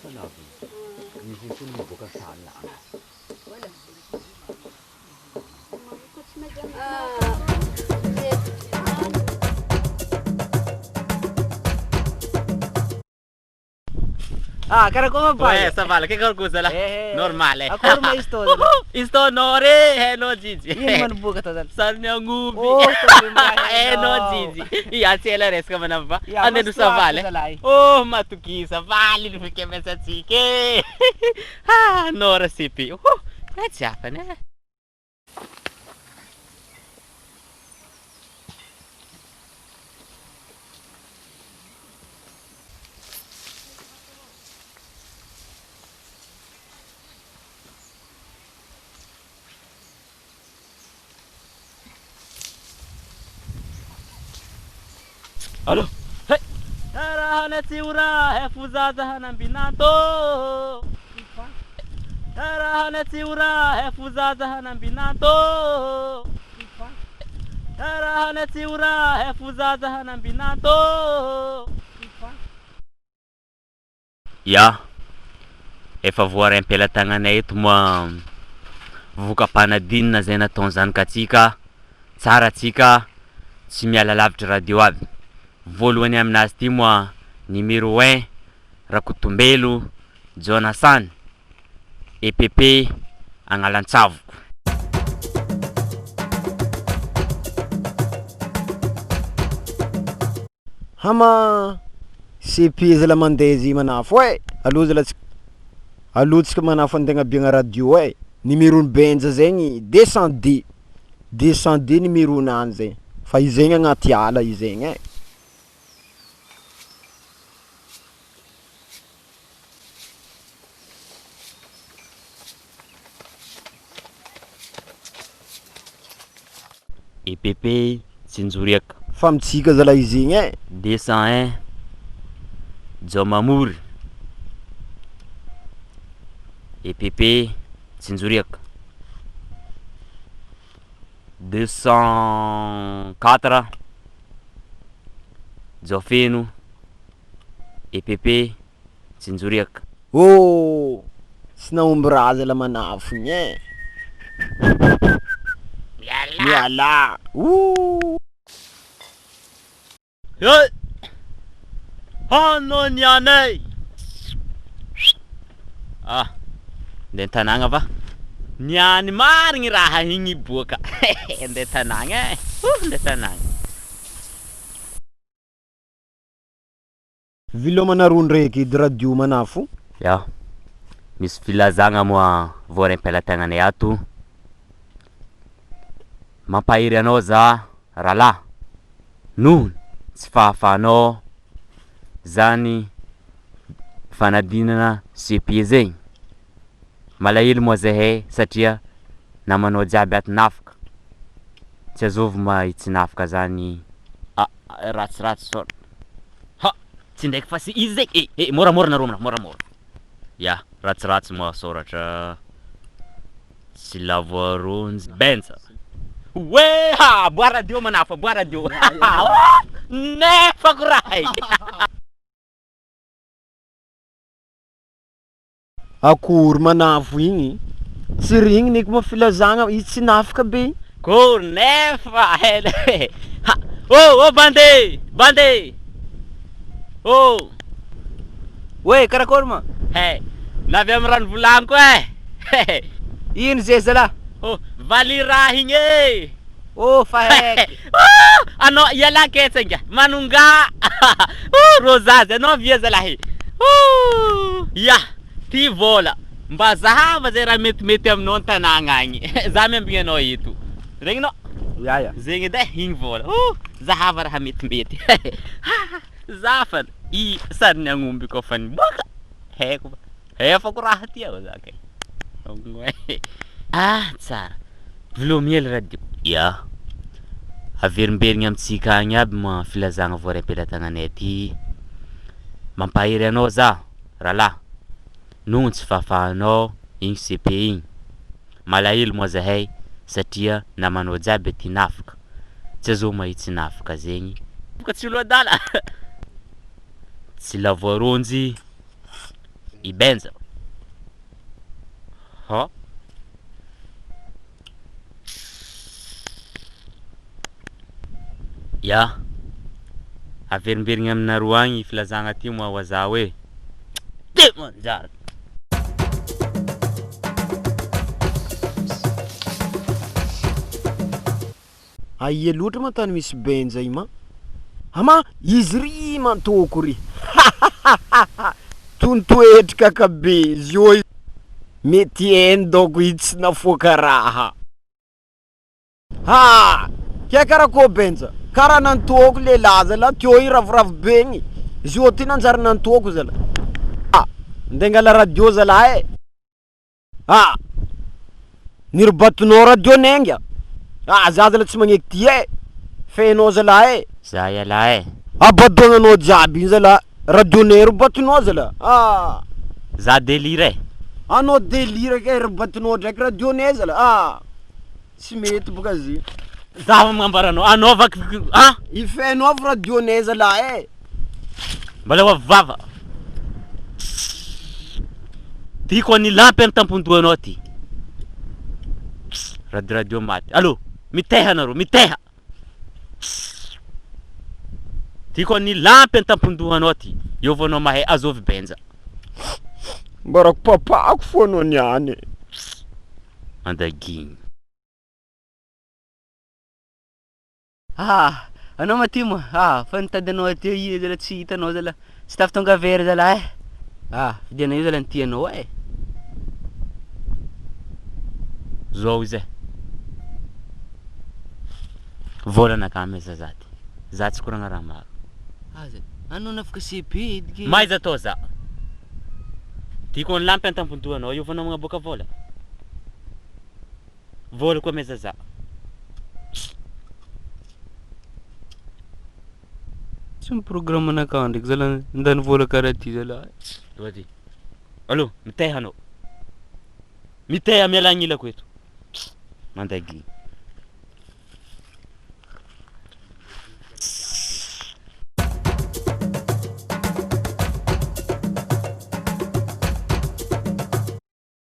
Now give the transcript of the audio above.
fanavy. Misy tony miboaka sana. Cara come vai? Sta male, che qualcosa là? Normale. Ancora mai sto. Sto nore, no Gigi. Io non buca tadal. Sarnia ngumbi. Oh, no Gigi. Ia cela resca manava. Ande do savale. Oh, ma tu chi savale, tu che pensa che. Ah, nora sipi. Oh, that's happening. Allo, hey, tarahana tsiura, hefuzaza hanambinato. Tarahana tsiura, hefuzaza hanambinato. Tarahana tsiura, hefuzaza hanambinato. Ya, efa voaram-pelatananay eto moa voka Panadinana zay nataony zanakatsika, tsara atsika, tsy miala lavitra radio aby. Voalohany aminazy ty moa numéro 1 Rakotombelo Jonathan EPP Agnalantsavoko. Hama CP zala mandezi manafo alotsika manafo antegna biagna radio numéro benja zegny 200D numéro nany zegny fa izegny agnaty ala izegny EPP Tsinjoriaka famitsika zala izegny 201 Jomamory EPP Tsinjoriaka 204 Jofeno EPP Tsinjoriaka. Oh, sy naomby raha zala manafo igny miala Hey! Hanno nianay! Ah, nde tanagna va? Niany marigny raha igny boaka. Nde tanagna nde tanagna. Vilomana roa ndraiky edy radio manafo. Ya, misy filazagna moa voaram-pelatananay ato. Mampahiry anao za ralahy. Noho tsy fahafahanao zany fanadinana CP zegny. Malahelo moa zahay satria namanao jiaby ato nafaka. Tsy azovy mahitsy nafaka zany ratsiratsy sôra. Ha, tsy ndraiky fa sy izy zegny. Moramora narô moramora. Ya, ratsiratsy moa soratra. Tsy lavoaronjy benja. We ha, boa radio manafa, boa radio. Nefa kurai. Akory manafo igny tsy rigny niky mo filazagna izy tsy nafaka be Kor nefa hele. Oh bande. Oh. we karakory ma Hey, navy amy rano volaniko ino zay zala Oh, valirahinge. oh fa heky Ano yala ketsenga manunga. Rosaze ano via zalahi. Ya, ti vola. Mba zahava zay raha metimety aminao an-tanagna agny. Za miambigny anao eto. Regny no? ya Zegny de igny vola. Zahava raha metimety. Zafana. I sariny agnomby ko fa niboaka. Heko. Hefako raha ty ao zakay. Tsara. Vilomely radio. Ya. Averimberigny amitsika agny aby ma filazagna voaram-pelatananay ty. Mampahiry anao za ralahy. Noho tsy fahafahanao igny CP igny. Malahelo moa zahay satria namanao jiaby ty nafaka. Tsy azo mahitsy nafaka zegny. Boka tsy loadala. Tsy lavoaronjy ibenza. Ha? Ya. Averimberigny aminareo agny filazagna ty moa ho za hoe de manjary. Aia loatra ma tany misy benja i ma? Ama izy ry mantoko ry. Tontoetrika kabe zio mety hainy doko ity tsy nafoaka raha. Ha! Ke karakô benja? Kara nantoko lehilahy zala teo i ravoravo be igny. Zio ty nanjary nantoko zala. Ah, ndengala radio zala e. Ah, nirbatonao radio nenga. Ah, za zala tsy magneky ty e. Fenao zala e. Za iala e. Abadognanao jiaby iny zala. Radio-nay ribatonao zala. Ah. Za délire. Anao délire ke ribatonao ndraiky radio-nay zala. Ah. Tsy mety boka zy. Za mambaranao anaovako ah Ifenao avy radio-nay zala e. Mbola vava. Tiako ny lampy amin'ny tampon-dohanao ty. Radio maty. Allô, miteha anareo, miteha. Tiako ny lampy amin'ny tampon-dohanao ty. Eo vao anao mahay azovy benja. Mbarako papako fo anao niany. Andagigny. Ah, anao matimo. Ah, fa nitady teo i zala tsy hitanao zala. Tsy tafy tonga very zala e. Ah, vidiana io zala nitianao e. Zao izay. Volana kame zazaty. Za tsy koragna raha maro. Aza. Anao nafaka CP edike. Maiza atao za. Tiako ny lampy amin'ny tampon-dohanao io vao namagna boka vola. Vola koa meza za. Tsy miprograma anakao ndraiky zala ndany vola karaha ty zala. Doity. Allô, miteha anao. Miteha miala agnilako eto. Mandagigny.